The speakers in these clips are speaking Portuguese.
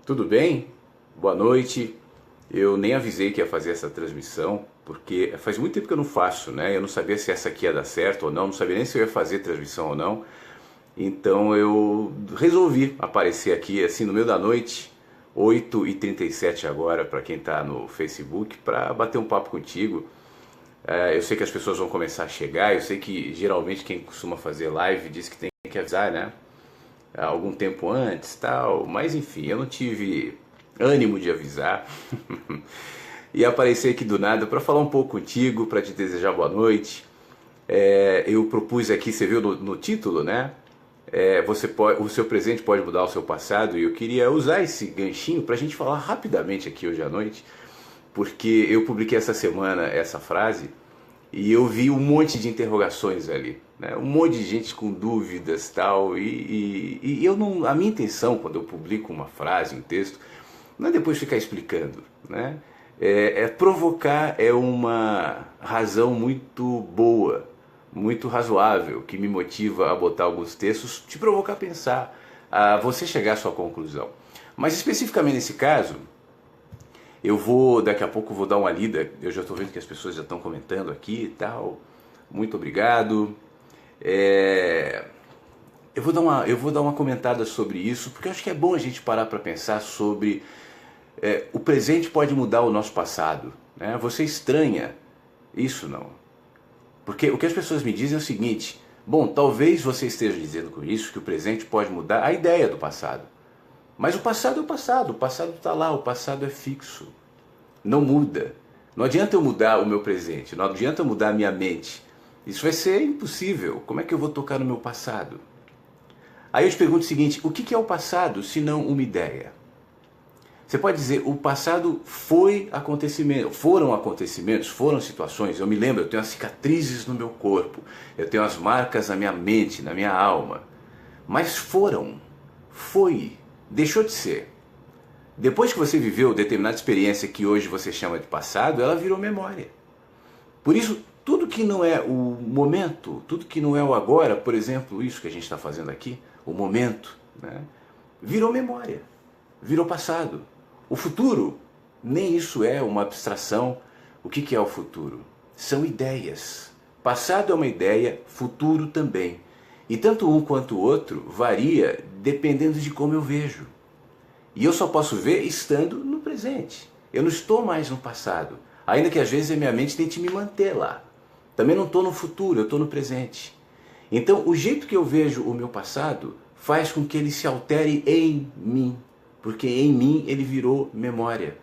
Tudo bem? Boa noite. Eu nem avisei que ia fazer essa transmissão, porque faz muito tempo que eu não faço, né? Eu não sabia se essa aqui ia dar certo ou não sabia nem se eu ia fazer transmissão ou não. Então eu resolvi aparecer aqui assim no meio da noite, 8h37 agora, para quem está no Facebook, para bater um papo contigo. Eu sei que as pessoas vão começar a chegar, eu sei que geralmente quem costuma fazer live diz que tem que avisar, né? Algum tempo antes, tal, mas enfim, eu não tive ânimo de avisar e aparecer aqui do nada para falar um pouco contigo, para te desejar boa noite. Eu propus aqui, você viu no título, né? O seu presente pode mudar o seu passado, e eu queria usar esse ganchinho para a gente falar rapidamente aqui hoje à noite, porque eu publiquei essa semana essa frase e eu vi um monte de interrogações ali, né? Um monte de gente com dúvidas tal, e eu não, a minha intenção quando eu publico uma frase, um texto, não é depois ficar explicando, né? Provocar é uma razão muito boa, muito razoável, que me motiva a botar alguns textos, te provocar a pensar, a você chegar à sua conclusão. Mas especificamente nesse caso, daqui a pouco vou dar uma lida, eu já estou vendo que as pessoas já estão comentando aqui e tal, muito obrigado. Eu vou dar uma comentada sobre isso, porque eu acho que é bom a gente parar para pensar sobre o presente pode mudar o nosso passado, né? Você estranha isso, não? Porque o que as pessoas me dizem é o seguinte: bom, talvez você esteja dizendo com isso que o presente pode mudar a ideia do passado. Mas o passado é o passado está lá, o passado é fixo, não muda. Não adianta eu mudar o meu presente, não adianta eu mudar a minha mente. Isso vai ser impossível. Como é que eu vou tocar no meu passado? Aí eu te pergunto o seguinte: o que é o passado se não uma ideia? Você pode dizer, o passado foi acontecimento, foram acontecimentos, foram situações. Eu me lembro, eu tenho as cicatrizes no meu corpo, eu tenho as marcas na minha mente, na minha alma. Mas foi, deixou de ser. Depois que você viveu determinada experiência que hoje você chama de passado, ela virou memória. Por isso, tudo que não é o momento, tudo que não é o agora, por exemplo, isso que a gente está fazendo aqui, o momento, né, virou memória, virou passado. O futuro, nem isso é uma abstração. O que é o futuro? São ideias. Passado é uma ideia, futuro também. E tanto um quanto o outro varia dependendo de como eu vejo. E eu só posso ver estando no presente. Eu não estou mais no passado, ainda que às vezes a minha mente tente me manter lá. Também não estou no futuro, eu estou no presente. Então, o jeito que eu vejo o meu passado faz com que ele se altere em mim, porque em mim ele virou memória.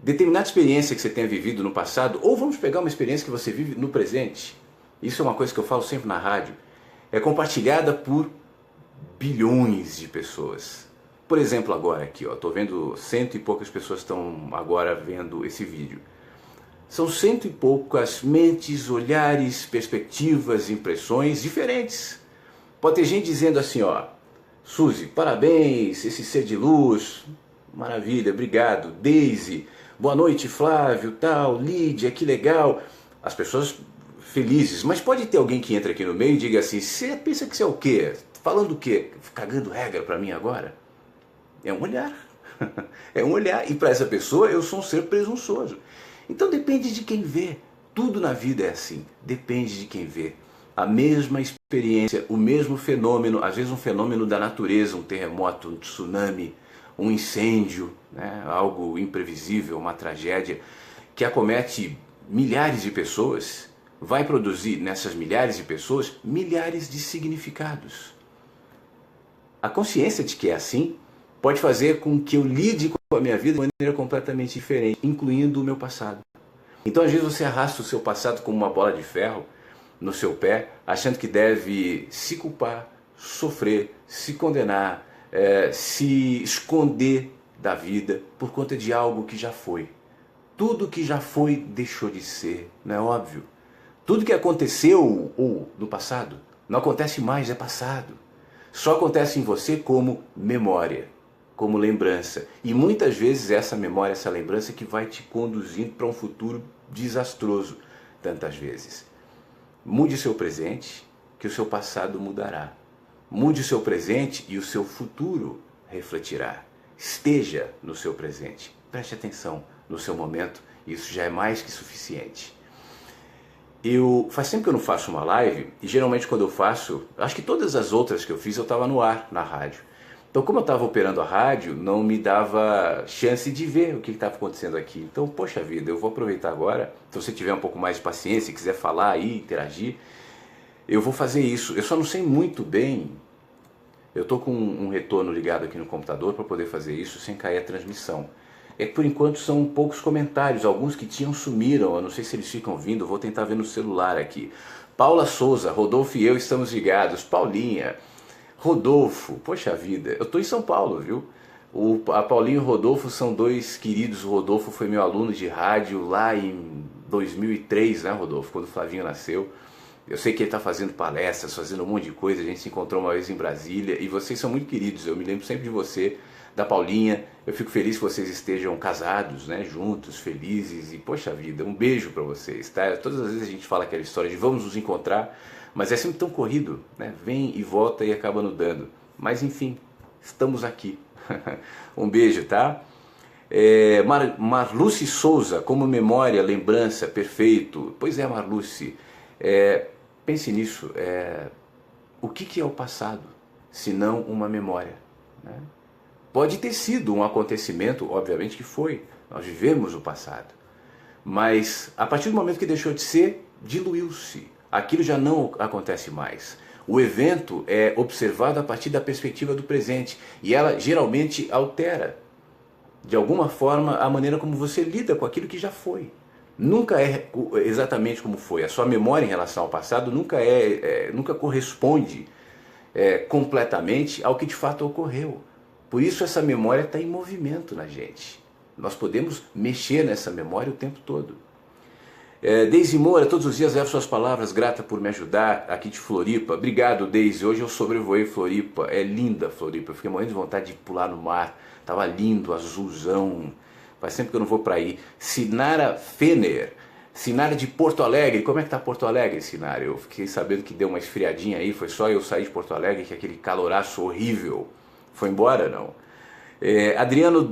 Determinada experiência que você tenha vivido no passado, ou vamos pegar uma experiência que você vive no presente, isso é uma coisa que eu falo sempre na rádio, é compartilhada por bilhões de pessoas. Por exemplo, agora aqui, estou vendo 100 e poucas pessoas estão agora vendo esse vídeo. São 100 e poucas mentes, olhares, perspectivas, impressões diferentes. Pode ter gente dizendo assim, Suzy, parabéns, esse ser de luz, maravilha, obrigado. Daisy, boa noite, Flávio, tal, Lídia, que legal. As pessoas felizes, mas pode ter alguém que entra aqui no meio e diga assim: você pensa que você é o quê? Falando o quê? Cagando regra para mim agora? É um olhar. É um olhar. E para essa pessoa eu sou um ser presunçoso. Então depende de quem vê. Tudo na vida é assim. Depende de quem vê. A mesma experiência, o mesmo fenômeno, às vezes um fenômeno da natureza, um terremoto, um tsunami, um incêndio, né? Algo imprevisível, uma tragédia que acomete milhares de pessoas, vai produzir nessas milhares de pessoas milhares de significados. A consciência de que é assim pode fazer com que eu lide com a minha vida de maneira completamente diferente, incluindo o meu passado. Então às vezes você arrasta o seu passado como uma bola de ferro no seu pé, achando que deve se culpar, sofrer, se condenar, se esconder da vida por conta de algo que já foi. Tudo que já foi deixou de ser, não é óbvio? Tudo que aconteceu ou no passado não acontece mais, é passado. Só acontece em você como memória, como lembrança. E muitas vezes essa memória, essa lembrança que vai te conduzindo para um futuro desastroso, tantas vezes. Mude o seu presente, que o seu passado mudará. Mude o seu presente e o seu futuro refletirá. esteja no seu presente. Preste atenção no seu momento, isso já é mais que suficiente. Faz tempo que eu não faço uma live, e geralmente quando eu faço, acho que todas as outras que eu fiz eu estava no ar, na rádio. Então, como eu estava operando a rádio, não me dava chance de ver o que estava acontecendo aqui. Então, poxa vida, eu vou aproveitar agora. Se você tiver um pouco mais de paciência e quiser falar aí, interagir, eu vou fazer isso. Eu só não sei muito bem. Eu estou com um retorno ligado aqui no computador para poder fazer isso sem cair a transmissão. É que por enquanto são poucos comentários, alguns que tinham sumiram, eu não sei se eles ficam vindo, vou tentar ver no celular aqui. Paula Souza, Rodolfo e eu estamos ligados. Paulinha, Rodolfo, poxa vida, eu estou em São Paulo, viu? A Paulinha e o Rodolfo são dois queridos. O Rodolfo foi meu aluno de rádio lá em 2003, né, Rodolfo, quando o Flavinho nasceu. Eu sei que ele está fazendo palestras, fazendo um monte de coisa, a gente se encontrou uma vez em Brasília, e vocês são muito queridos, eu me lembro sempre de você, da Paulinha. Eu fico feliz que vocês estejam casados, né, juntos, felizes, e poxa vida, um beijo para vocês, tá? Todas as vezes a gente fala aquela história de vamos nos encontrar, mas é sempre tão corrido, né? Vem e volta e acaba não dando. Mas enfim, estamos aqui. Um beijo, tá? Marluce Souza, como memória, lembrança, perfeito. Pois é, Marluce, pense nisso. O que é o passado, se não uma memória, né? Pode ter sido um acontecimento, obviamente que foi. Nós vivemos o passado. Mas a partir do momento que deixou de ser, diluiu-se. Aquilo já não acontece mais. O evento é observado a partir da perspectiva do presente e ela geralmente altera, de alguma forma, a maneira como você lida com aquilo que já foi. Nunca é exatamente como foi. A sua memória em relação ao passado nunca corresponde completamente ao que de fato ocorreu. Por isso essa memória está em movimento na gente. Nós podemos mexer nessa memória o tempo todo. Deise Moura, todos os dias levo suas palavras, grata por me ajudar, aqui de Floripa. Obrigado, Deise. Hoje eu sobrevoei Floripa. É linda Floripa. Eu fiquei morrendo de vontade de pular no mar. Tava lindo, azulzão. Faz tempo que eu não vou para aí. Sinara Fener. Sinara de Porto Alegre. Como é que tá Porto Alegre, Sinara? Eu fiquei sabendo que deu uma esfriadinha aí. Foi só eu sair de Porto Alegre, que aquele caloraço horrível foi embora, não? Adriano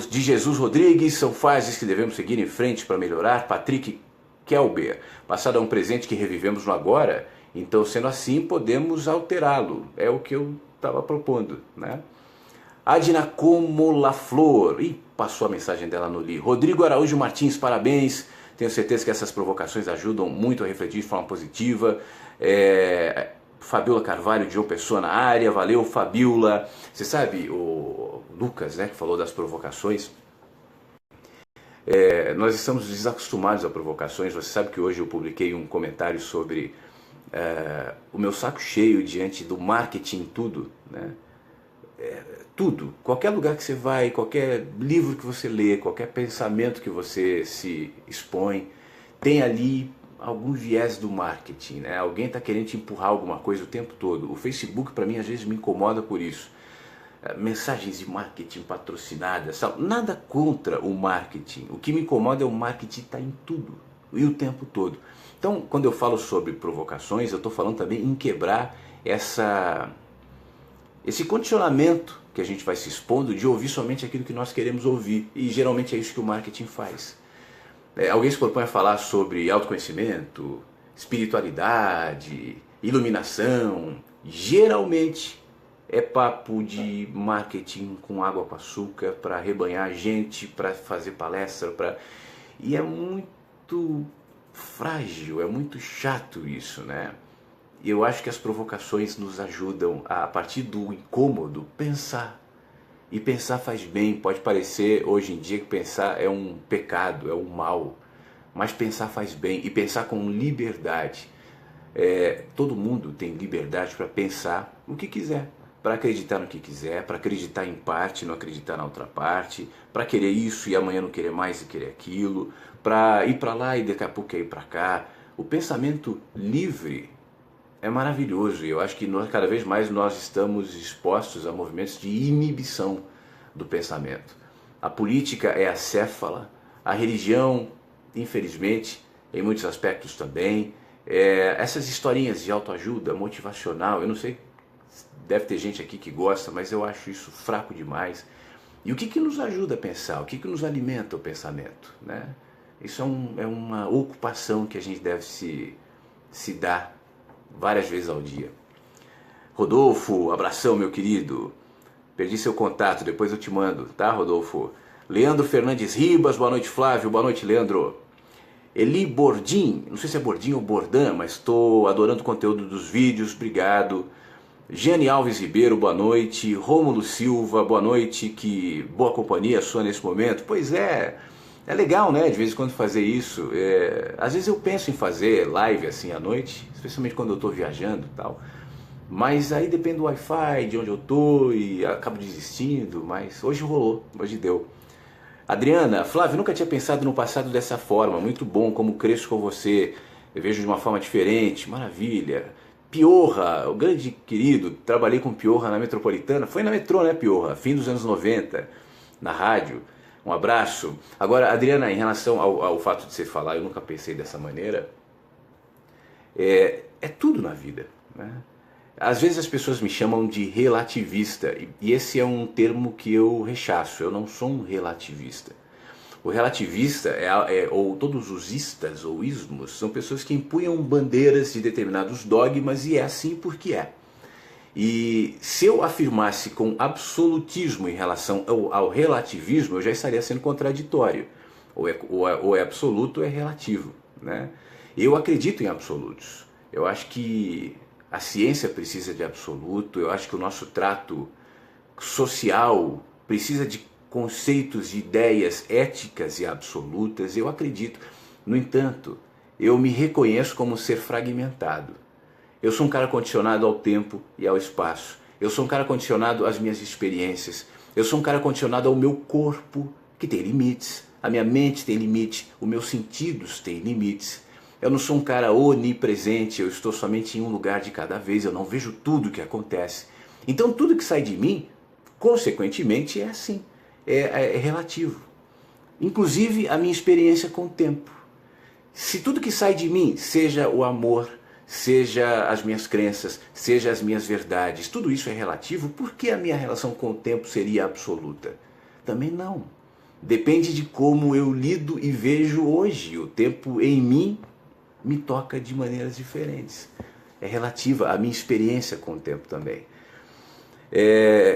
de Jesus Rodrigues. São fases que devemos seguir em frente para melhorar. Patrick Kelber, passado é um presente que revivemos no agora, então sendo assim podemos alterá-lo, é o que eu estava propondo, né? Adina Comolaflor, passou a mensagem dela no li. Rodrigo Araújo Martins, parabéns, tenho certeza que essas provocações ajudam muito a refletir de forma positiva. Fabiola Carvalho, de João Pessoa na área, valeu Fabiola. Você sabe, o Lucas, né, que falou das provocações. Nós estamos desacostumados a provocações. Você sabe que hoje eu publiquei um comentário sobre o meu saco cheio diante do marketing, tudo, né? Tudo, qualquer lugar que você vai, qualquer livro que você lê, qualquer pensamento que você se expõe, tem ali algum viés do marketing, né? Alguém está querendo te empurrar alguma coisa o tempo todo. O Facebook, para mim, às vezes me incomoda por isso. Mensagens de marketing patrocinadas, nada contra o marketing. O que me incomoda é o marketing estar em tudo e o tempo todo. Então, quando eu falo sobre provocações, eu estou falando também em quebrar esse condicionamento que a gente vai se expondo de ouvir somente aquilo que nós queremos ouvir. E geralmente é isso que o marketing faz. Alguém se propõe a falar sobre autoconhecimento, espiritualidade, iluminação. Geralmente é papo de marketing com água com açúcar para arrebanhar gente, para fazer palestra, e é muito frágil, é muito chato isso, né? E eu acho que as provocações nos ajudam a partir do incômodo, pensar. E pensar faz bem. Pode parecer hoje em dia que pensar é um pecado, é um mal, mas pensar faz bem, e pensar com liberdade. Todo mundo tem liberdade para pensar o que quiser, para acreditar no que quiser, para acreditar em parte, não acreditar na outra parte, para querer isso e amanhã não querer mais e querer aquilo, para ir para lá e daqui a pouco ir para cá. O pensamento livre é maravilhoso, e eu acho que cada vez mais nós estamos expostos a movimentos de inibição do pensamento. A política é acéfala, a religião, infelizmente, em muitos aspectos também. Essas historinhas de autoajuda motivacional, eu não sei, deve ter gente aqui que gosta, mas eu acho isso fraco demais. E o que nos ajuda a pensar? O que nos alimenta o pensamento? Né? Isso é uma ocupação que a gente deve se dar várias vezes ao dia. Rodolfo, abração, meu querido. Perdi seu contato, depois eu te mando, tá, Rodolfo? Leandro Fernandes Ribas, boa noite, Flávio, boa noite, Leandro. Eli Bordim, não sei se é Bordim ou Bordan, mas estou adorando o conteúdo dos vídeos, obrigado. Giane Alves Ribeiro, boa noite. Rômulo Silva, boa noite, que boa companhia sua nesse momento. Pois é legal, né, de vez em quando fazer isso. Às vezes eu penso em fazer live assim à noite, especialmente quando eu estou viajando e tal. Mas aí depende do Wi-Fi, de onde eu estou e acabo desistindo, mas hoje rolou, hoje deu. Adriana, Flávio, nunca tinha pensado no passado dessa forma, muito bom, como cresço com você, eu vejo de uma forma diferente, maravilha. Piorra, o grande querido, trabalhei com Piorra na Metropolitana, foi na metrô, né, Piorra, fim dos anos 90, na rádio, um abraço. Agora, Adriana, em relação ao fato de você falar, eu nunca pensei dessa maneira, é tudo na vida, né? Às vezes as pessoas me chamam de relativista, e esse é um termo que eu rechaço, eu não sou um relativista. O relativista, ou todos os istas ou ismos, são pessoas que empunham bandeiras de determinados dogmas e é assim porque é. E se eu afirmasse com absolutismo em relação ao relativismo, eu já estaria sendo contraditório. Ou é absoluto ou é relativo, né? Eu acredito em absolutos. Eu acho que a ciência precisa de absoluto, eu acho que o nosso trato social precisa de conceitos, de ideias éticas e absolutas, eu acredito. No entanto, eu me reconheço como um ser fragmentado. Eu sou um cara condicionado ao tempo e ao espaço. Eu sou um cara condicionado às minhas experiências. Eu sou um cara condicionado ao meu corpo, que tem limites. A minha mente tem limite, os meus sentidos têm limites. Eu não sou um cara onipresente, eu estou somente em um lugar de cada vez, eu não vejo tudo o que acontece. Então tudo que sai de mim, consequentemente, é assim, é relativo. Inclusive a minha experiência com o tempo. Se tudo que sai de mim, seja o amor, seja as minhas crenças, seja as minhas verdades, tudo isso é relativo, por que a minha relação com o tempo seria absoluta? Também não. Depende de como eu lido e vejo hoje. O tempo em mim me toca de maneiras diferentes. É relativa à minha experiência com o tempo também.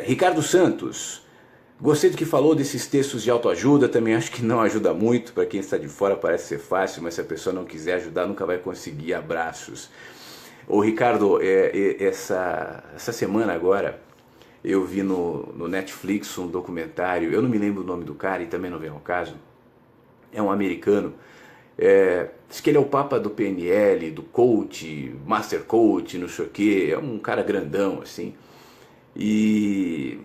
Ricardo Santos, gostei do que falou desses textos de autoajuda, também acho que não ajuda muito, para quem está de fora parece ser fácil, mas se a pessoa não quiser ajudar nunca vai conseguir. Abraços. Ô Ricardo, essa semana agora eu vi no Netflix um documentário, eu não me lembro o nome do cara e também não vem ao caso, é um americano. Diz que ele é o papa do PNL, do coach, master coach, não sei o que, é um cara grandão assim, e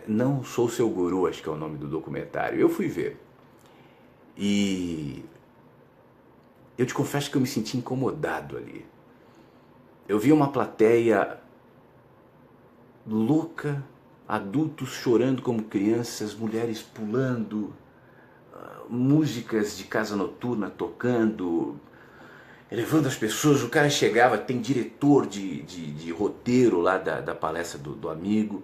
não sou seu guru, acho que é o nome do documentário. Eu fui ver e eu te confesso que eu me senti incomodado ali. Eu vi uma plateia louca, adultos chorando como crianças, mulheres pulando, músicas de casa noturna tocando, elevando as pessoas. O cara chegava, tem diretor de roteiro lá da palestra do amigo.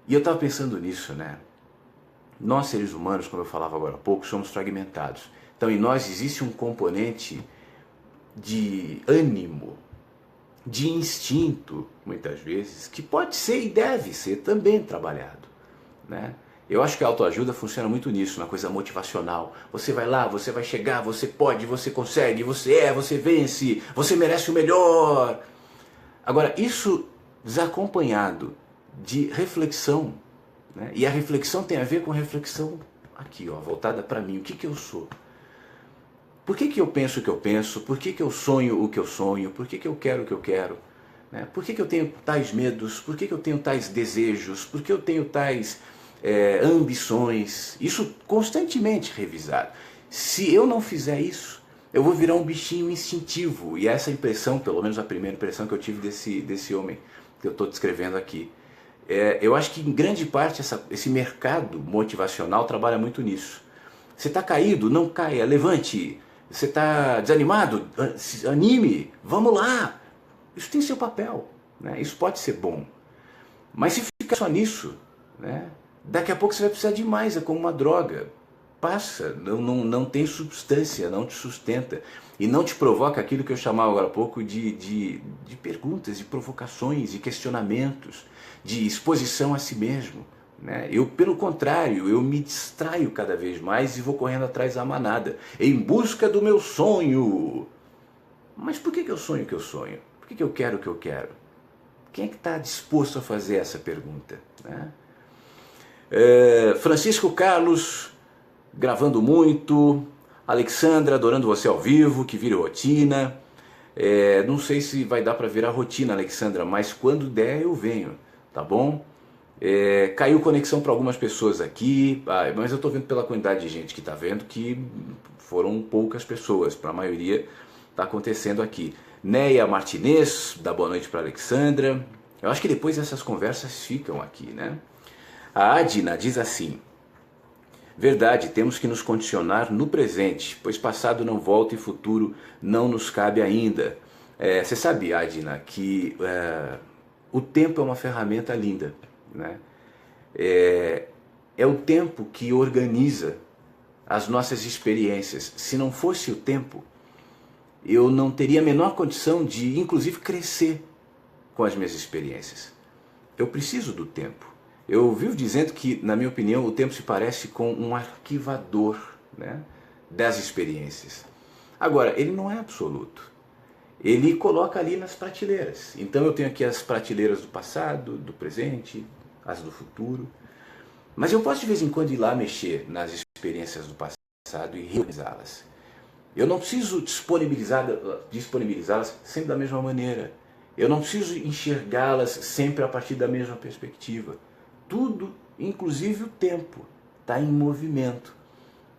E eu estava pensando nisso, né? Nós seres humanos, como eu falava agora há pouco, somos fragmentados. Então em nós existe um componente de ânimo, de instinto, muitas vezes, que pode ser e deve ser também trabalhado, né? Eu acho que a autoajuda funciona muito nisso, na coisa motivacional. Você vai lá, você vai chegar, você pode, você consegue, você vence, você merece o melhor. Agora, isso desacompanhado de reflexão, né? E a reflexão tem a ver com reflexão aqui, ó, voltada para mim. O que eu sou? Por que eu penso o que eu penso? Por que eu sonho o que eu sonho? Por que eu quero o que eu quero? Né? Por que eu tenho tais medos? Por que eu tenho tais desejos? Por que eu tenho tais ambições? Isso constantemente revisado. Se eu não fizer isso, eu vou virar um bichinho instintivo. E essa impressão, pelo menos a primeira impressão que eu tive desse homem que eu estou descrevendo aqui, eu acho que em grande parte esse mercado motivacional trabalha muito nisso. Você está caído? Não caia, levante. Você está desanimado? Anime, vamos lá. Isso tem seu papel, né? Isso pode ser bom. Mas se ficar só nisso, né? Daqui a pouco você vai precisar de mais, é como uma droga. Passa, não tem substância, não te sustenta. E não te provoca aquilo que eu chamava agora há pouco de perguntas, de provocações, de questionamentos, de exposição a si mesmo. Né? Eu, pelo contrário, eu me distraio cada vez mais e vou correndo atrás da manada, em busca do meu sonho. Mas por que eu sonho o que eu sonho? Por que eu quero o que eu quero? Quem é que está disposto a fazer essa pergunta? Né? Francisco Carlos, gravando muito. Alexandra, adorando você ao vivo, que vire rotina. Não sei se vai dar para virar rotina, Alexandra, mas quando der eu venho, tá bom? Caiu conexão para algumas pessoas aqui, mas eu estou vendo pela quantidade de gente que está vendo que foram poucas pessoas, para a maioria está acontecendo aqui. Neia Martinez, dá boa noite para Alexandra. Eu acho que depois essas conversas ficam aqui, né? A Adina diz assim: verdade, temos que nos condicionar no presente, pois passado não volta e futuro não nos cabe ainda. Você sabe, Adina, que o tempo é uma ferramenta linda, né? É o tempo que organiza as nossas experiências. Se não fosse o tempo, eu não teria a menor condição de, inclusive, crescer com as minhas experiências. Eu preciso do tempo. Eu vivo dizendo que, na minha opinião, o tempo se parece com um arquivador, né, das experiências. Agora, ele não é absoluto. Ele coloca ali nas prateleiras. Então eu tenho aqui as prateleiras do passado, do presente, as do futuro. Mas eu posso de vez em quando ir lá mexer nas experiências do passado e reorganizá-las. Eu não preciso disponibilizá-las sempre da mesma maneira. Eu não preciso enxergá-las sempre a partir da mesma perspectiva. Tudo, inclusive o tempo, está em movimento.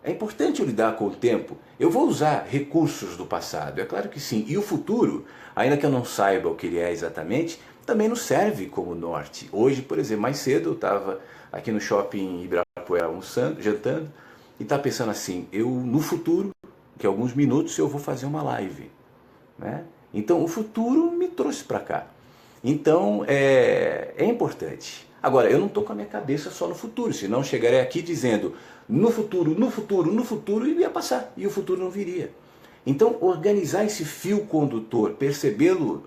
É importante eu lidar com o tempo. Eu vou usar recursos do passado, é claro que sim. E o futuro, ainda que eu não saiba o que ele é exatamente, também nos serve como norte. Hoje, por exemplo, mais cedo eu estava aqui no shopping Ibirapuera jantando, e estava pensando assim, no futuro, que alguns minutos eu vou fazer uma live. Né? Então o futuro me trouxe para cá. Então é importante. Agora, eu não estou com a minha cabeça só no futuro, senão chegarei aqui dizendo no futuro, no futuro, no futuro, e ia passar, e o futuro não viria. Então, organizar esse fio condutor, percebê-lo,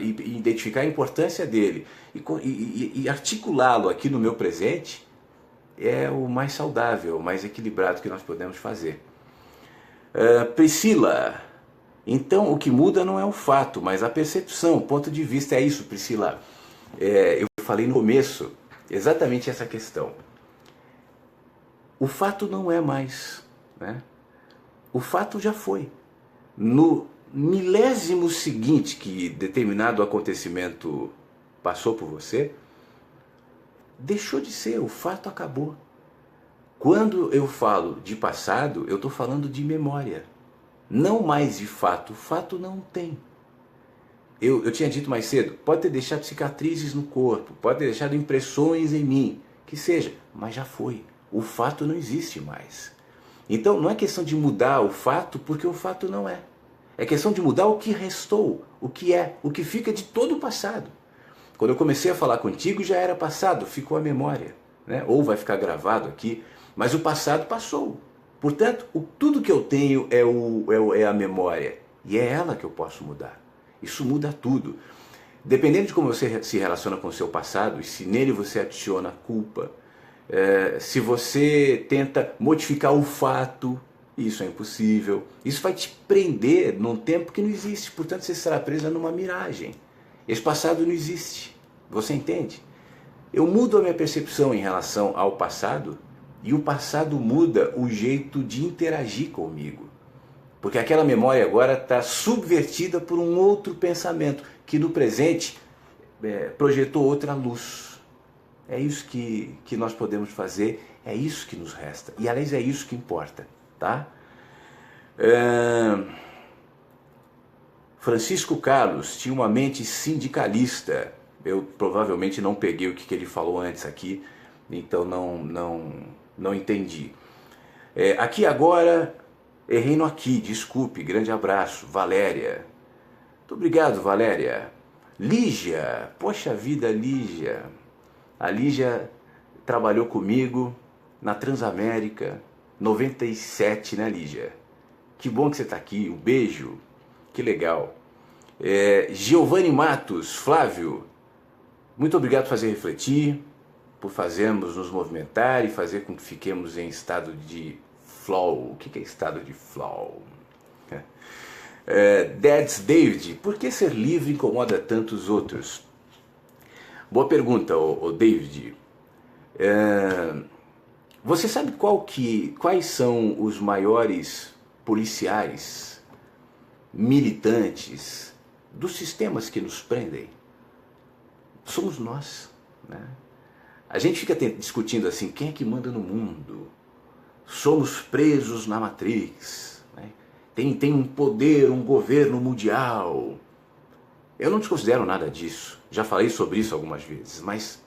e identificar a importância dele, e articulá-lo aqui no meu presente, é o mais saudável, o mais equilibrado que nós podemos fazer. Priscila, então o que muda não é o fato, mas a percepção, o ponto de vista. É isso, Priscila. Eu falei no começo exatamente essa questão. O fato não é mais, né? O fato já foi. No milésimo seguinte que determinado acontecimento passou por você, deixou de ser, o fato acabou. Quando eu falo de passado, eu estou falando de memória, não mais de fato. O fato não tem. Eu tinha dito mais cedo, pode ter deixado cicatrizes no corpo, pode ter deixado impressões em mim, que seja, mas já foi. O fato não existe mais. Então não é questão de mudar o fato, porque o fato não é. É questão de mudar o que restou, o que é, o que fica de todo o passado. Quando eu comecei a falar contigo já era passado, ficou a memória, né? Ou vai ficar gravado aqui, mas o passado passou. Portanto, tudo que eu tenho é a memória, e é ela que eu posso mudar. Isso muda tudo. Dependendo de como você se relaciona com o seu passado, e se nele você adiciona culpa, se você tenta modificar o fato, isso é impossível. Isso vai te prender num tempo que não existe. Portanto, você será presa numa miragem. Esse passado não existe. Você entende? Eu mudo a minha percepção em relação ao passado, e o passado muda o jeito de interagir comigo. Porque aquela memória agora está subvertida por um outro pensamento, que no presente projetou outra luz. É isso que nós podemos fazer, é isso que nos resta. E aliás, é isso que importa. Tá? Francisco Carlos tinha uma mente sindicalista. Eu provavelmente não peguei o que ele falou antes aqui, então não entendi. Aqui agora... Errei no aqui, desculpe, grande abraço. Valéria. Muito obrigado, Valéria. Lígia, poxa vida, Lígia. A Lígia trabalhou comigo na Transamérica 97, né, Lígia? Que bom que você está aqui, um beijo, que legal. Giovanni Matos, Flávio, muito obrigado por fazer refletir, por fazermos nos movimentar e fazer com que fiquemos em estado de flow. O que é estado de flow? Dads David, por que ser livre incomoda tantos outros? Boa pergunta, David. Você sabe quais são os maiores policiais, militantes dos sistemas que nos prendem? Somos nós, né? A gente fica discutindo assim, quem é que manda no mundo? Somos presos na Matrix, né? Tem um poder, um governo mundial. Eu não desconsidero nada disso, já falei sobre isso algumas vezes, mas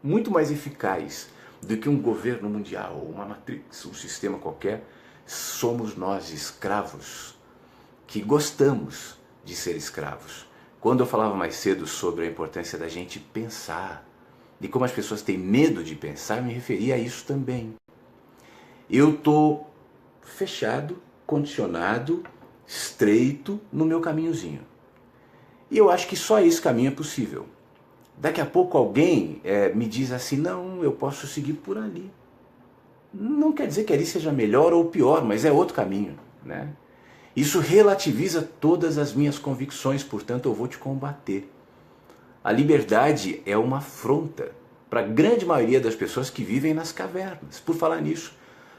muito mais eficaz do que um governo mundial, uma Matrix, um sistema qualquer, somos nós, escravos, que gostamos de ser escravos. Quando eu falava mais cedo sobre a importância da gente pensar, de como as pessoas têm medo de pensar, eu me referia a isso também. Eu estou fechado, condicionado, estreito no meu caminhozinho. E eu acho que só esse caminho é possível. Daqui a pouco alguém me diz assim, não, eu posso seguir por ali. Não quer dizer que ali seja melhor ou pior, mas é outro caminho, né? Isso relativiza todas as minhas convicções, portanto eu vou te combater. A liberdade é uma afronta para a grande maioria das pessoas que vivem nas cavernas. Por falar nisso,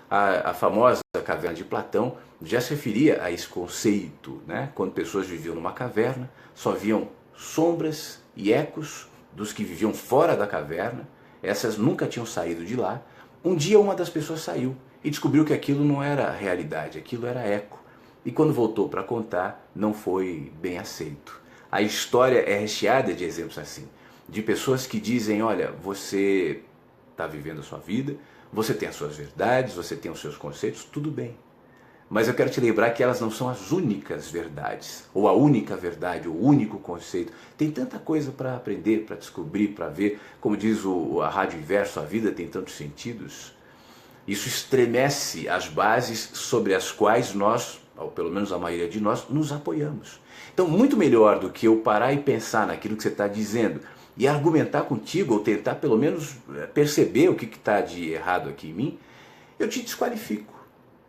a famosa caverna de Platão já se referia a esse conceito, né? Quando pessoas viviam numa caverna, só viam sombras e ecos dos que viviam fora da caverna, essas nunca tinham saído de lá. Um dia uma das pessoas saiu e descobriu que aquilo não era realidade, aquilo era eco. E quando voltou para contar, não foi bem aceito. A história é recheada de exemplos assim, de pessoas que dizem, olha, você está vivendo a sua vida, você tem as suas verdades, você tem os seus conceitos, tudo bem. Mas eu quero te lembrar que elas não são as únicas verdades, ou a única verdade, o único conceito. Tem tanta coisa para aprender, para descobrir, para ver. Como diz a Rádio Inverso, a vida tem tantos sentidos. Isso estremece as bases sobre as quais nós, ou pelo menos a maioria de nós, nos apoiamos. Então, muito melhor do que eu parar e pensar naquilo que você está dizendo e argumentar contigo, ou tentar pelo menos perceber o que está de errado aqui em mim, eu te desqualifico.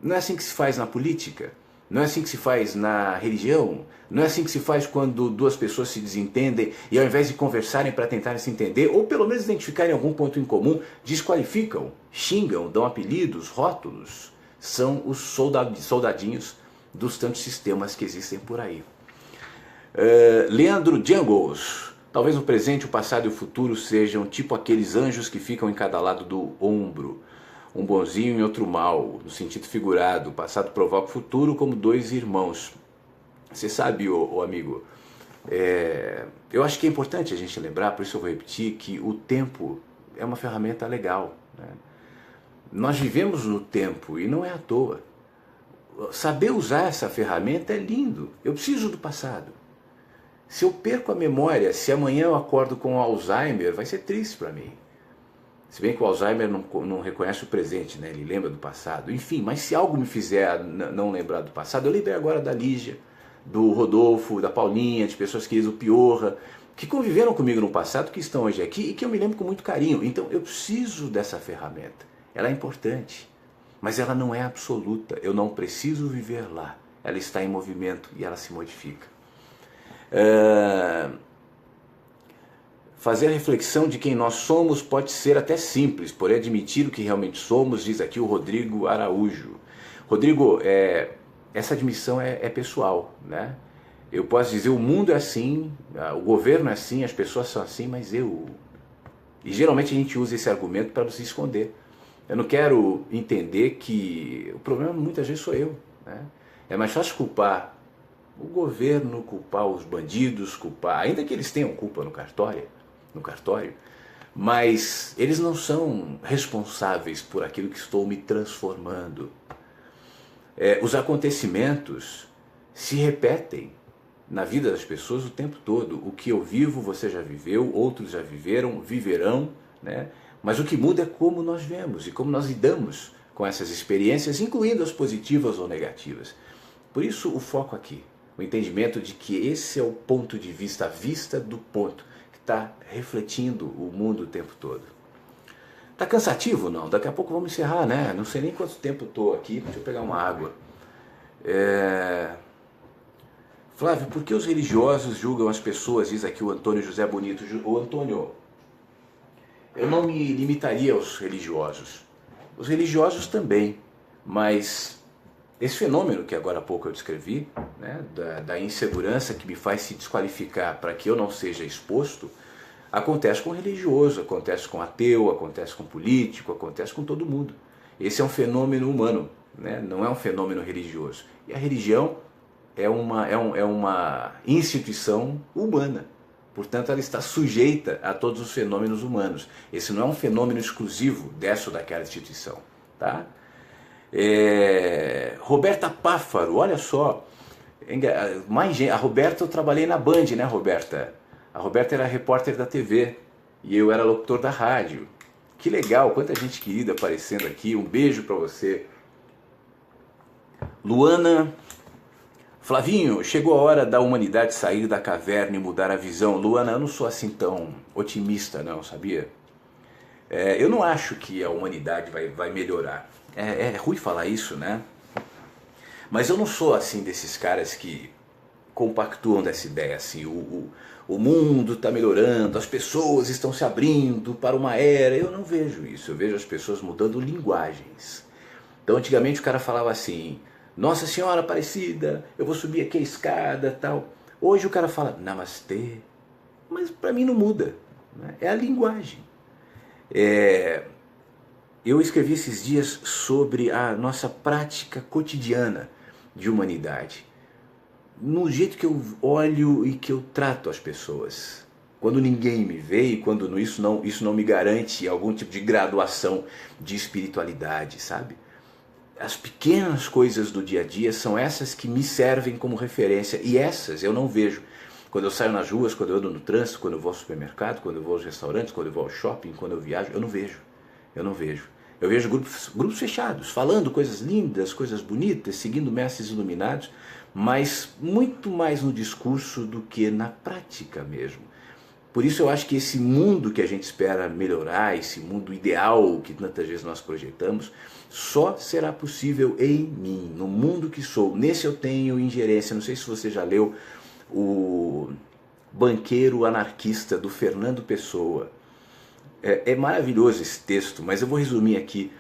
Não é assim que se faz na política, não é assim que se faz na religião, não é assim que se faz quando duas pessoas se desentendem e ao invés de conversarem para tentarem se entender, ou pelo menos identificarem algum ponto em comum, desqualificam, xingam, dão apelidos, rótulos. São os soldadinhos dos tantos sistemas que existem por aí. Leandro Jangles, talvez o presente, o passado e o futuro sejam tipo aqueles anjos que ficam em cada lado do ombro. Um bonzinho e outro mal, no sentido figurado. O passado provoca o futuro como dois irmãos. Você sabe, ô amigo, eu acho que é importante a gente lembrar, por isso eu vou repetir, que o tempo é uma ferramenta legal, né? Nós vivemos no tempo e não é à toa. Saber usar essa ferramenta é lindo. Eu preciso do passado. Se eu perco a memória, se amanhã eu acordo com Alzheimer, vai ser triste para mim. Se bem que o Alzheimer não reconhece o presente, né? Ele lembra do passado. Enfim, mas se algo me fizer não lembrar do passado, eu lembrei agora da Lígia, do Rodolfo, da Paulinha, de pessoas queridas, do Piorra, que conviveram comigo no passado, que estão hoje aqui e que eu me lembro com muito carinho. Então eu preciso dessa ferramenta. Ela é importante, mas ela não é absoluta. Eu não preciso viver lá. Ela está em movimento e ela se modifica. Fazer a reflexão de quem nós somos pode ser até simples, porém admitir o que realmente somos, diz aqui o Rodrigo Araújo. Rodrigo, essa admissão é pessoal, né? Eu posso dizer, o mundo é assim, o governo é assim, as pessoas são assim, mas eu... E geralmente a gente usa esse argumento para se esconder. Eu não quero entender que o problema muitas vezes sou eu, né? É mais fácil culpar o governo, culpar os bandidos, culpar, ainda que eles tenham culpa no cartório, mas eles não são responsáveis por aquilo que estou me transformando. Os acontecimentos se repetem na vida das pessoas o tempo todo. O que eu vivo, você já viveu, outros já viveram, viverão, né? Mas o que muda é como nós vemos e como nós lidamos com essas experiências, incluindo as positivas ou negativas. Por isso o foco aqui, o entendimento de que esse é o ponto de vista, a vista do ponto que está refletindo o mundo o tempo todo. Tá cansativo? Não. Daqui a pouco vamos encerrar, né? Não sei nem quanto tempo estou aqui, deixa eu pegar uma água. Flávio, por que os religiosos julgam as pessoas? Diz aqui o Antônio José Bonito. Ô Antônio, eu não me limitaria aos religiosos. Os religiosos também, mas esse fenômeno que agora há pouco eu descrevi, né, da insegurança que me faz se desqualificar para que eu não seja exposto, acontece com religioso, acontece com ateu, acontece com político, acontece com todo mundo. Esse é um fenômeno humano, né? Não é um fenômeno religioso. E a religião é uma instituição humana. Portanto, ela está sujeita a todos os fenômenos humanos. Esse não é um fenômeno exclusivo dessa ou daquela instituição. Tá? Roberta Páfaro, olha só. A Roberta, eu trabalhei na Band, né, Roberta? A Roberta era repórter da TV e eu era locutor da rádio. Que legal, quanta gente querida aparecendo aqui. Um beijo para você. Luana, Flavinho, chegou a hora da humanidade sair da caverna e mudar a visão. Luana, eu não sou assim tão otimista não, sabia? Eu não acho que a humanidade vai melhorar. É ruim falar isso, né? Mas eu não sou assim desses caras que compactuam dessa ideia assim, o mundo está melhorando, as pessoas estão se abrindo para uma era. Eu não vejo isso, eu vejo as pessoas mudando linguagens. Então antigamente o cara falava assim, Nossa Senhora Aparecida, eu vou subir aqui a escada, tal. Hoje o cara fala Namastê, mas para mim não muda, né? É a linguagem. Eu escrevi esses dias sobre a nossa prática cotidiana de humanidade, no jeito que eu olho e que eu trato as pessoas. Quando ninguém me vê e quando isso não me garante algum tipo de graduação de espiritualidade, sabe? As pequenas coisas do dia a dia são essas que me servem como referência, e essas eu não vejo. Quando eu saio nas ruas, quando eu ando no trânsito, quando eu vou ao supermercado, quando eu vou aos restaurantes, quando eu vou ao shopping, quando eu viajo, eu não vejo. Eu vejo grupos fechados, falando coisas lindas, coisas bonitas, seguindo mestres iluminados, mas muito mais no discurso do que na prática mesmo. Por isso eu acho que esse mundo que a gente espera melhorar, esse mundo ideal que tantas vezes nós projetamos, só será possível em mim, no mundo que sou. Nesse eu tenho ingerência. Não sei se você já leu o Banqueiro Anarquista, do Fernando Pessoa. É maravilhoso esse texto, mas eu vou resumir aqui.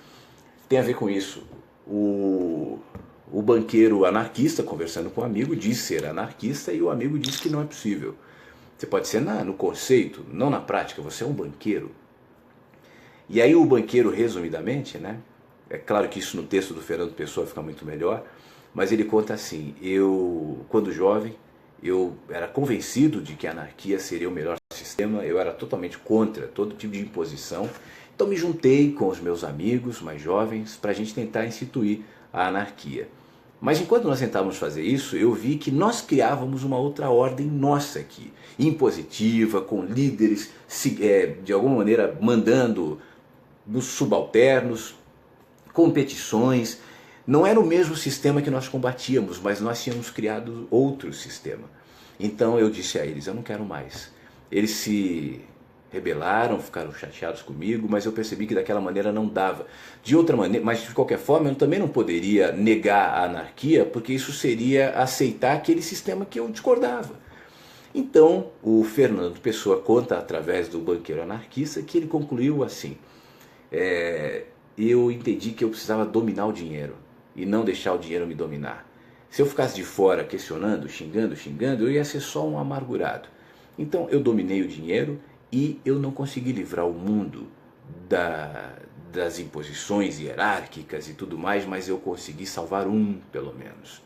Tem a ver com isso. O banqueiro anarquista, conversando com um amigo, diz ser anarquista e o amigo diz que não é possível. Você pode ser no conceito, não na prática, você é um banqueiro. E aí o banqueiro, resumidamente, né? É claro que isso no texto do Fernando Pessoa fica muito melhor, mas ele conta assim, quando jovem, eu era convencido de que a anarquia seria o melhor sistema, eu era totalmente contra todo tipo de imposição, então me juntei com os meus amigos mais jovens para a gente tentar instituir a anarquia. Mas enquanto nós tentávamos fazer isso, eu vi que nós criávamos uma outra ordem nossa aqui, impositiva, com líderes de alguma maneira mandando nos subalternos, competições. Não era o mesmo sistema que nós combatíamos, mas nós tínhamos criado outro sistema. Então eu disse a eles, eu não quero mais. Eles se rebelaram, ficaram chateados comigo, mas eu percebi que daquela maneira não dava. De outra maneira, mas de qualquer forma, eu também não poderia negar a anarquia, porque isso seria aceitar aquele sistema que eu discordava. Então, o Fernando Pessoa conta, através do banqueiro anarquista, que ele concluiu assim, eu entendi que eu precisava dominar o dinheiro, e não deixar o dinheiro me dominar. Se eu ficasse de fora questionando, xingando, eu ia ser só um amargurado. Então eu dominei o dinheiro e eu não consegui livrar o mundo das imposições hierárquicas e tudo mais, mas eu consegui salvar pelo menos.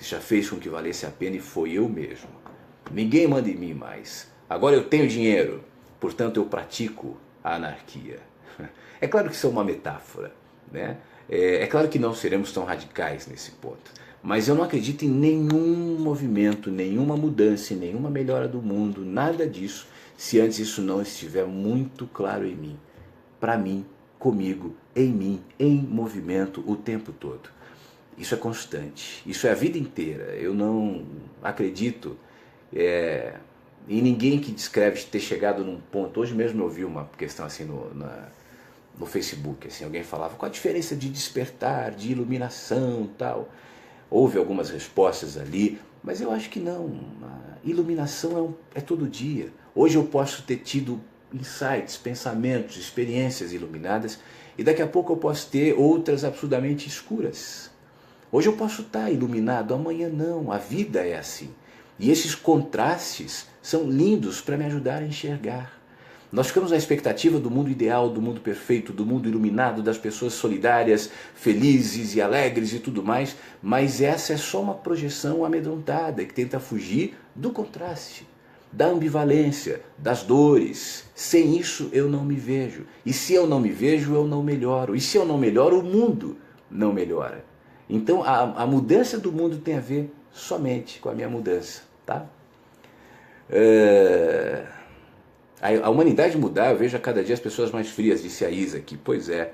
Isso já fez com que valesse a pena e foi eu mesmo. Ninguém manda em mim mais. Agora eu tenho dinheiro, portanto eu pratico a anarquia. É claro que isso é uma metáfora, né? É claro que não seremos tão radicais nesse ponto, mas eu não acredito em nenhum movimento, nenhuma mudança, nenhuma melhora do mundo, nada disso, se antes isso não estiver muito claro em mim. para mim, comigo, em movimento o tempo todo. Isso é constante, isso é a vida inteira. Eu não acredito em ninguém que descreve ter chegado num ponto. Hoje mesmo eu ouvi uma questão assim no Facebook, assim, alguém falava qual a diferença de despertar, de iluminação e tal. Houve algumas respostas ali, mas eu acho que não. A iluminação é todo dia. Hoje eu posso ter tido insights, pensamentos, experiências iluminadas, e daqui a pouco eu posso ter outras absurdamente escuras. Hoje eu posso estar iluminado, amanhã não. A vida é assim. E esses contrastes são lindos para me ajudar a enxergar. Nós ficamos na expectativa do mundo ideal, do mundo perfeito, do mundo iluminado, das pessoas solidárias, felizes e alegres e tudo mais, mas essa é só uma projeção amedrontada que tenta fugir do contraste, da ambivalência, das dores. Sem isso eu não me vejo. E se eu não me vejo, eu não melhoro. E se eu não melhoro, o mundo não melhora. Então a mudança do mundo tem a ver somente com a minha mudança, tá? A humanidade mudar, eu vejo a cada dia as pessoas mais frias, disse a Isa aqui. Pois é.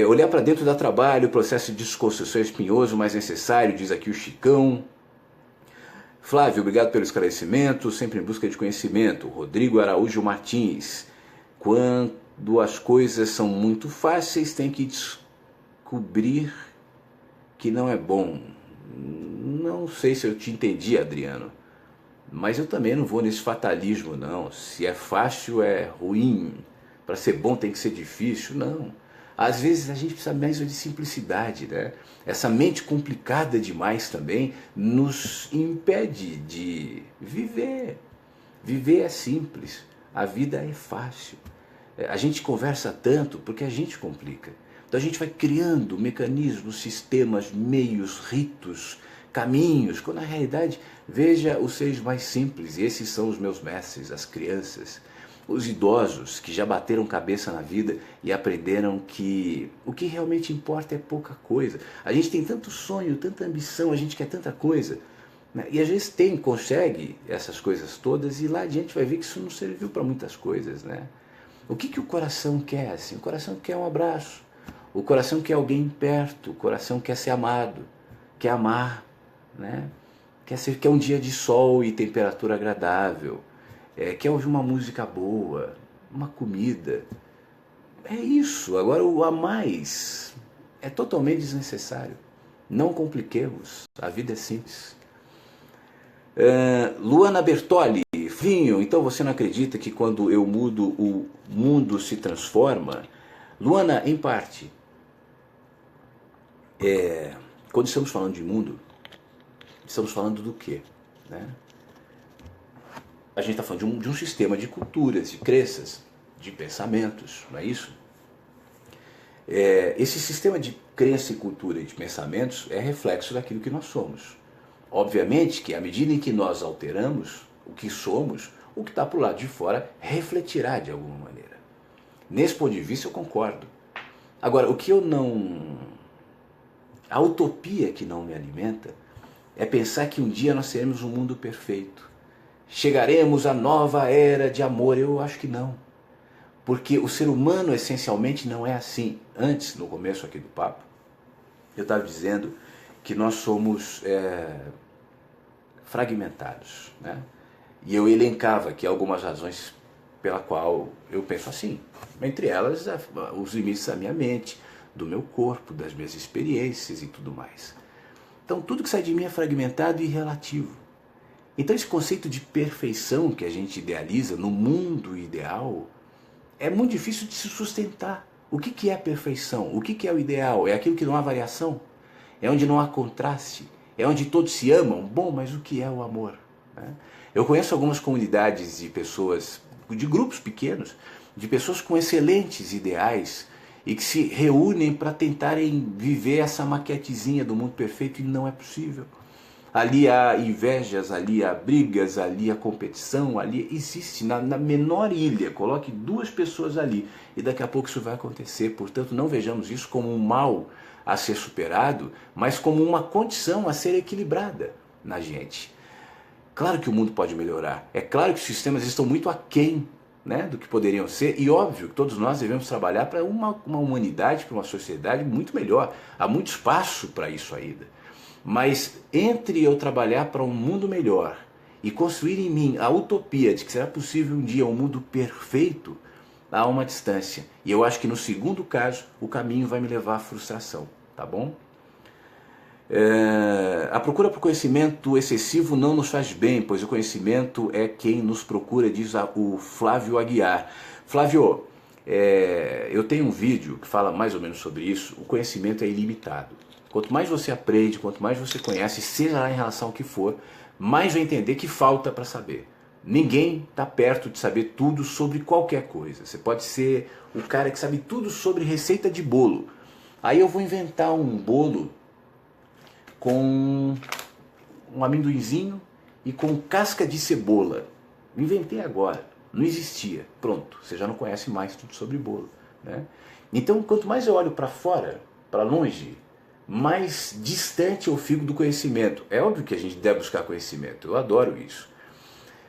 Olhar para dentro dá trabalho, o processo de desconstrução é espinhoso, mas necessário, diz aqui o Chicão. Flávio, obrigado pelo esclarecimento, sempre em busca de conhecimento. Rodrigo Araújo Martins. Quando as coisas são muito fáceis, tem que descobrir que não é bom. Não sei se eu te entendi, Adriano. Mas eu também não vou nesse fatalismo, não. Se é fácil, é ruim. Para ser bom tem que ser difícil. Não. Às vezes a gente precisa mais de simplicidade, né? Essa mente complicada demais também nos impede de viver. Viver é simples. A vida é fácil. A gente conversa tanto porque a gente complica. Então a gente vai criando mecanismos, sistemas, meios, ritos, caminhos, quando na realidade, veja os seres mais simples, e esses são os meus mestres, as crianças, os idosos que já bateram cabeça na vida e aprenderam que o que realmente importa é pouca coisa. A gente tem tanto sonho, tanta ambição, a gente quer tanta coisa, né? E às vezes consegue essas coisas todas e lá adiante vai ver que isso não serviu para muitas coisas, né? O que o coração quer? Assim? O coração quer um abraço, o coração quer alguém perto, o coração quer ser amado, quer amar, né? Quer um dia de sol e temperatura agradável, quer ouvir uma música boa, uma comida. É isso. Agora o a mais é totalmente desnecessário. Não compliquemos, a vida é simples. Luana Bertoli, Vinho, então você não acredita que quando eu mudo o mundo se transforma? Luana, em parte. Quando estamos falando de mundo, estamos falando do quê? Né? A gente está falando de um sistema de culturas, de crenças, de pensamentos, não é isso? Esse sistema de crença e cultura e de pensamentos é reflexo daquilo que nós somos. Obviamente que à medida em que nós alteramos o que somos, o que está para o lado de fora refletirá de alguma maneira. Nesse ponto de vista eu concordo. Agora, o que eu não... A utopia que não me alimenta é pensar que um dia nós teremos um mundo perfeito. Chegaremos à nova era de amor. Eu acho que não. Porque o ser humano essencialmente não é assim. Antes, no começo aqui do papo, eu estava dizendo que nós somos fragmentados, né? E eu elencava aqui algumas razões pela qual eu penso assim. Entre elas, os limites da minha mente, do meu corpo, das minhas experiências e tudo mais. Então tudo que sai de mim é fragmentado e relativo. Então esse conceito de perfeição que a gente idealiza no mundo ideal é muito difícil de se sustentar. O que é perfeição? O que é o ideal? É aquilo que não há variação? É onde não há contraste? É onde todos se amam? Bom, mas o que é o amor? Eu conheço algumas comunidades de pessoas, de grupos pequenos, de pessoas com excelentes ideais e que se reúnem para tentarem viver essa maquetezinha do mundo perfeito e não é possível. Ali há invejas, ali há brigas, ali há competição, ali existe na menor ilha. Coloque duas pessoas ali e daqui a pouco isso vai acontecer. Portanto, não vejamos isso como um mal a ser superado, mas como uma condição a ser equilibrada na gente. Claro que o mundo pode melhorar. É claro que os sistemas estão muito aquém né, do que poderiam ser, e óbvio que todos nós devemos trabalhar para uma humanidade, para uma sociedade muito melhor. Há muito espaço para isso ainda. Mas entre eu trabalhar para um mundo melhor e construir em mim a utopia de que será possível um dia um mundo perfeito, há uma distância. E eu acho que no segundo caso, o caminho vai me levar à frustração, tá bom? A procura por conhecimento excessivo não nos faz bem, pois o conhecimento é quem nos procura, diz o Flávio Aguiar. Flávio, eu tenho um vídeo que fala mais ou menos sobre isso. O conhecimento é ilimitado. Quanto mais você aprende, quanto mais você conhece, seja lá em relação ao que for, mais vai entender que falta para saber. Ninguém está perto de saber tudo sobre qualquer coisa. Você pode ser o cara que sabe tudo sobre receita de bolo. Aí eu vou inventar um bolo com um amendoinzinho e com casca de cebola. Inventei agora, não existia. Pronto, você já não conhece mais tudo sobre bolo, né? Então, quanto mais eu olho para fora, para longe, mais distante eu fico do conhecimento. É óbvio que a gente deve buscar conhecimento, eu adoro isso.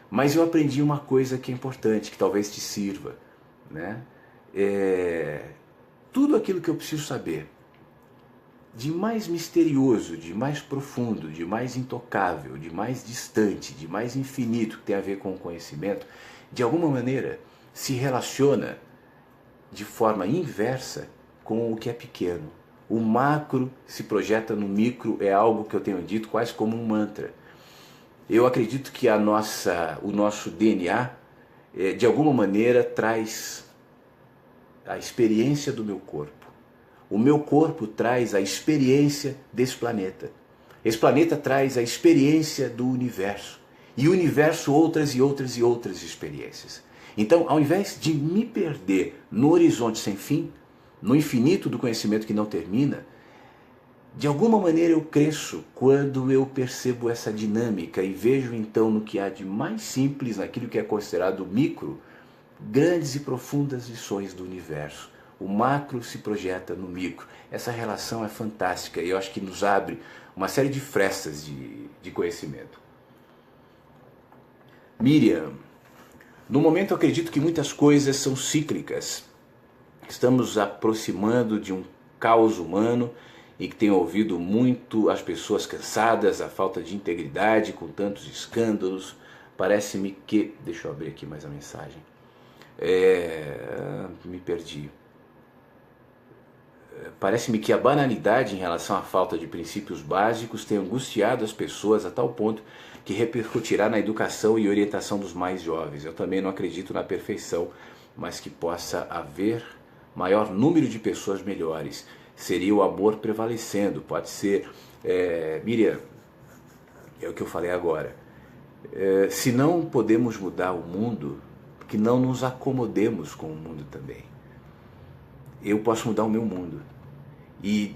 Mas eu aprendi uma coisa que é importante, que talvez te sirva, né? Tudo aquilo que eu preciso saber, de mais misterioso, de mais profundo, de mais intocável, de mais distante, de mais infinito, que tem a ver com o conhecimento, de alguma maneira se relaciona de forma inversa com o que é pequeno. O macro se projeta no micro, é algo que eu tenho dito quase como um mantra. Eu acredito que o nosso DNA, de alguma maneira, traz a experiência do meu corpo. O meu corpo traz a experiência desse planeta. Esse planeta traz a experiência do universo. E o universo outras e outras e outras experiências. Então, ao invés de me perder no horizonte sem fim, no infinito do conhecimento que não termina, de alguma maneira eu cresço quando eu percebo essa dinâmica e vejo então no que há de mais simples, naquilo que é considerado micro, grandes e profundas lições do universo. O macro se projeta no micro. Essa relação é fantástica e eu acho que nos abre uma série de frestas de conhecimento. Miriam, no momento eu acredito que muitas coisas são cíclicas. Estamos aproximando de um caos humano e que tem ouvido muito as pessoas cansadas, a falta de integridade com tantos escândalos. Parece-me que... Deixa eu abrir aqui mais a mensagem. Me perdi. Parece-me que a banalidade em relação à falta de princípios básicos tem angustiado as pessoas a tal ponto que repercutirá na educação e orientação dos mais jovens. Eu também não acredito na perfeição, mas que possa haver maior número de pessoas melhores. Seria o amor prevalecendo, pode ser... Miriam, é o que eu falei agora. Se não podemos mudar o mundo, que não nos acomodemos com o mundo também. Eu posso mudar o meu mundo. E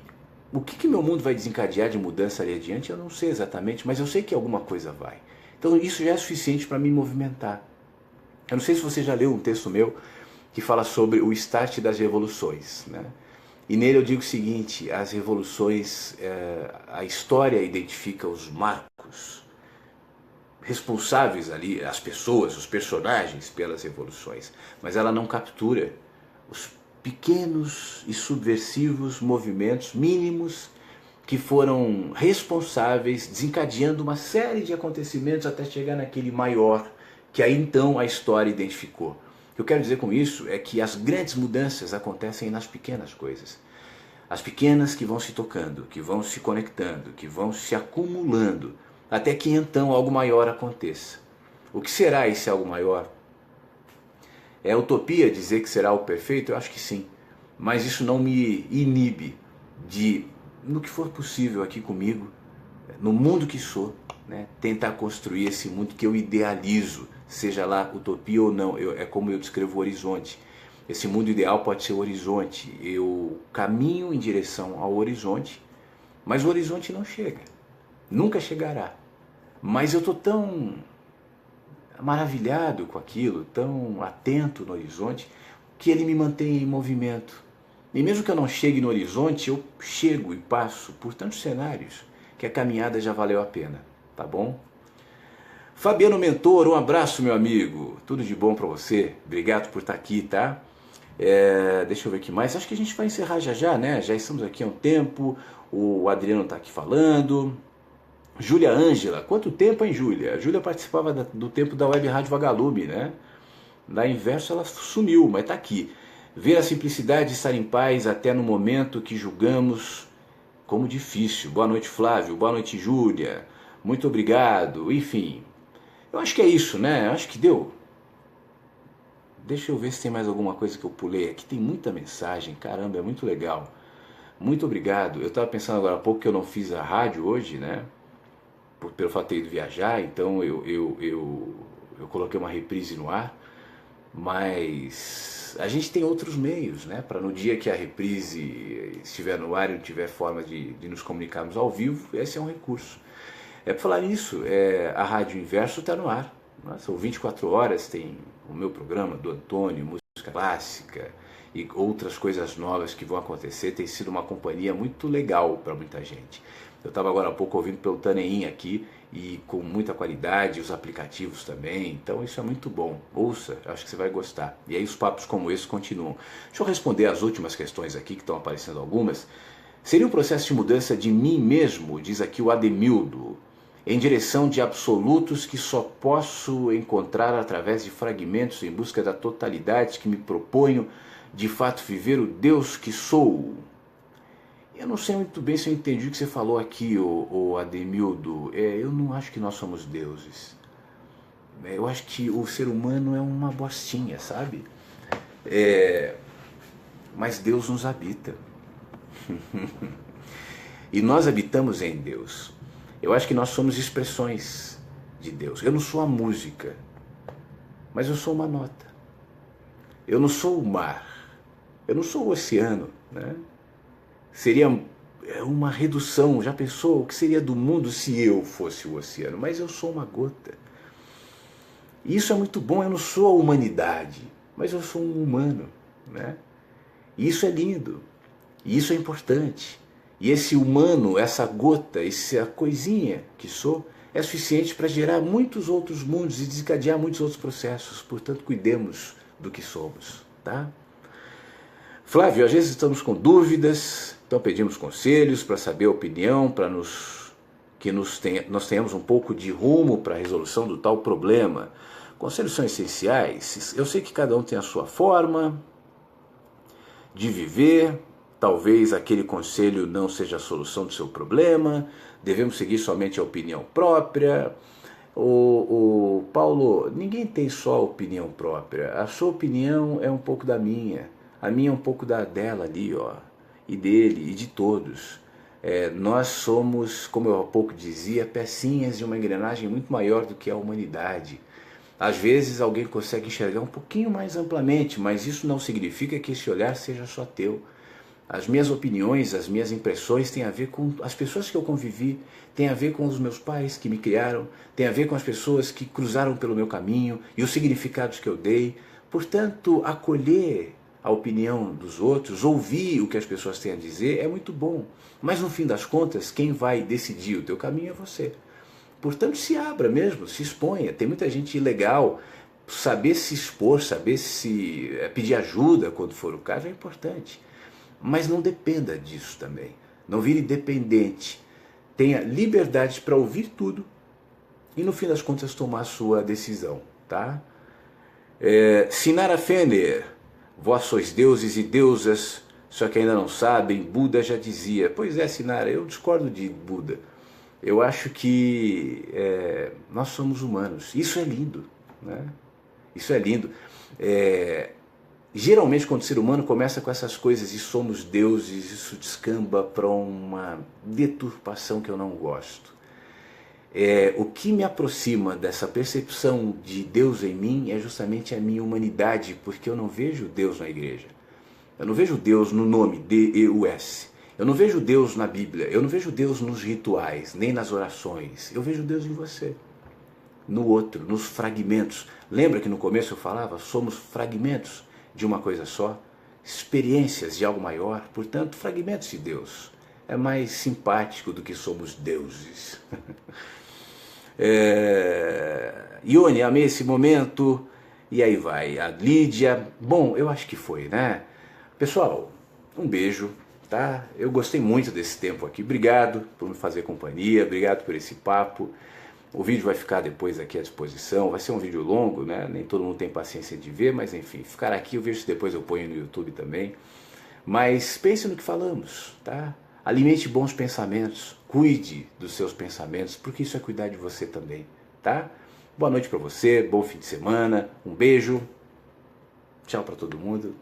o que meu mundo vai desencadear de mudança ali adiante, eu não sei exatamente, mas eu sei que alguma coisa vai. Então isso já é suficiente para me movimentar. Eu não sei se você já leu um texto meu que fala sobre o start das revoluções, né? E nele eu digo o seguinte: as revoluções, a história identifica os marcos responsáveis ali, as pessoas, os personagens pelas revoluções, mas ela não captura os pequenos e subversivos movimentos mínimos que foram responsáveis, desencadeando uma série de acontecimentos até chegar naquele maior, que aí então a história identificou. O que eu quero dizer com isso é que as grandes mudanças acontecem nas pequenas coisas. As pequenas que vão se tocando, que vão se conectando, que vão se acumulando, até que então algo maior aconteça. O que será esse algo maior? É utopia dizer que será o perfeito? Eu acho que sim. Mas isso não me inibe de, no que for possível aqui comigo, no mundo que sou, né, tentar construir esse mundo que eu idealizo, seja lá utopia ou não. É como eu descrevo o horizonte. Esse mundo ideal pode ser o horizonte. Eu caminho em direção ao horizonte, mas o horizonte não chega. Nunca chegará. Mas eu estou tão maravilhado com aquilo, tão atento no horizonte, que ele me mantém em movimento. E mesmo que eu não chegue no horizonte, eu chego e passo por tantos cenários que a caminhada já valeu a pena, tá bom? Fabiano Mentor, um abraço, meu amigo. Tudo de bom para você. Obrigado por estar aqui, tá? Deixa eu ver o que mais. Acho que a gente vai encerrar já já, né? Já estamos aqui há um tempo. O Adriano está aqui falando. Júlia Ângela. Quanto tempo, hein, Júlia? A Júlia participava do tempo da Web Rádio Vagalume, né? Na Inverso ela sumiu, mas está aqui. Ver a simplicidade de estar em paz até no momento que julgamos como difícil. Boa noite, Flávio. Boa noite, Júlia. Muito obrigado. Enfim, eu acho que é isso, né? Eu acho que deu. Deixa eu ver se tem mais alguma coisa que eu pulei. Aqui tem muita mensagem, caramba, é muito legal. Muito obrigado. Eu estava pensando agora há pouco que eu não fiz a rádio hoje, né? Pelo fato de ter ido viajar, então eu coloquei uma reprise no ar. Mas a gente tem outros meios, né? Para no dia que a reprise estiver no ar e não tiver forma de nos comunicarmos ao vivo, esse é um recurso. Para falar nisso, a Rádio Inverso está no ar. São 24 horas, tem o meu programa do Antônio, música clássica e outras coisas novas que vão acontecer. Tem sido uma companhia muito legal para muita gente. Eu estava agora há pouco ouvindo pelo Taneim aqui e com muita qualidade, os aplicativos também, então isso é muito bom. Ouça, acho que você vai gostar. E aí os papos como esse continuam. Deixa eu responder as últimas questões aqui, que estão aparecendo algumas. Seria um processo de mudança de mim mesmo, diz aqui o Ademildo, em direção de absolutos que só posso encontrar através de fragmentos em busca da totalidade que me proponho de fato viver o Deus que sou. Eu não sei muito bem se eu entendi o que você falou aqui, o Ademildo. Eu não acho que nós somos deuses. Eu acho que o ser humano é uma bostinha, sabe? Mas Deus nos habita. E nós habitamos em Deus. Eu acho que nós somos expressões de Deus. Eu não sou a música, mas eu sou uma nota. Eu não sou o mar. Eu não sou o oceano, né? Seria uma redução. Já pensou o que seria do mundo se eu fosse o oceano? Mas eu sou uma gota. E isso é muito bom. Eu não sou a humanidade, mas eu sou um humano, né? E isso é lindo. E isso é importante. E esse humano, essa gota, essa coisinha que sou, é suficiente para gerar muitos outros mundos e desencadear muitos outros processos. Portanto, cuidemos do que somos, tá? Flávio, às vezes estamos com dúvidas, então pedimos conselhos para saber a opinião, para nós tenhamos um pouco de rumo para a resolução do tal problema. Conselhos são essenciais. Eu sei que cada um tem a sua forma de viver. Talvez aquele conselho não seja a solução do seu problema. Devemos seguir somente a opinião própria. O Paulo, ninguém tem só a opinião própria. A sua opinião é um pouco da minha. A minha é um pouco dela ali, ó, e dele, e de todos. Nós somos, como eu há pouco dizia, pecinhas de uma engrenagem muito maior do que a humanidade. Às vezes alguém consegue enxergar um pouquinho mais amplamente, mas isso não significa que esse olhar seja só teu. As minhas opiniões, as minhas impressões têm a ver com as pessoas que eu convivi, têm a ver com os meus pais que me criaram, têm a ver com as pessoas que cruzaram pelo meu caminho e os significados que eu dei. Portanto, acolher a opinião dos outros, ouvir o que as pessoas têm a dizer é muito bom. Mas no fim das contas, quem vai decidir o teu caminho é você. Portanto, se abra mesmo, se exponha. Tem muita gente legal. Saber se expor, saber se pedir ajuda quando for o caso é importante. Mas não dependa disso também. Não vire dependente. Tenha liberdade para ouvir tudo e no fim das contas tomar a sua decisão, tá? Sinara Fender. Vós sois deuses e deusas, só que ainda não sabem, Buda já dizia. Pois é, Sinara, eu discordo de Buda. Eu acho que nós somos humanos. Isso é lindo, né? Isso é lindo. Geralmente, quando o ser humano começa com essas coisas e somos deuses, isso descamba para uma deturpação que eu não gosto. O que me aproxima dessa percepção de Deus em mim é justamente a minha humanidade, porque eu não vejo Deus na igreja. Eu não vejo Deus no nome, D-E-U-S. Eu não vejo Deus na Bíblia, eu não vejo Deus nos rituais, nem nas orações. Eu vejo Deus em você, no outro, nos fragmentos. Lembra que no começo eu falava, somos fragmentos de uma coisa só, experiências de algo maior, portanto, fragmentos de Deus. É mais simpático do que somos deuses. Ione, amei esse momento. E aí vai, a Lídia. Bom, eu acho que foi, né? Pessoal, um beijo, tá? Eu gostei muito desse tempo aqui. Obrigado por me fazer companhia, obrigado por esse papo. O vídeo vai ficar depois aqui à disposição. Vai ser um vídeo longo, né? Nem todo mundo tem paciência de ver, mas enfim, ficar aqui, eu vejo se depois eu ponho no YouTube também. Mas pense no que falamos, tá? Alimente bons pensamentos, cuide dos seus pensamentos, porque isso é cuidar de você também, tá? Boa noite para você, bom fim de semana, um beijo, tchau para todo mundo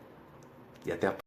e até a próxima.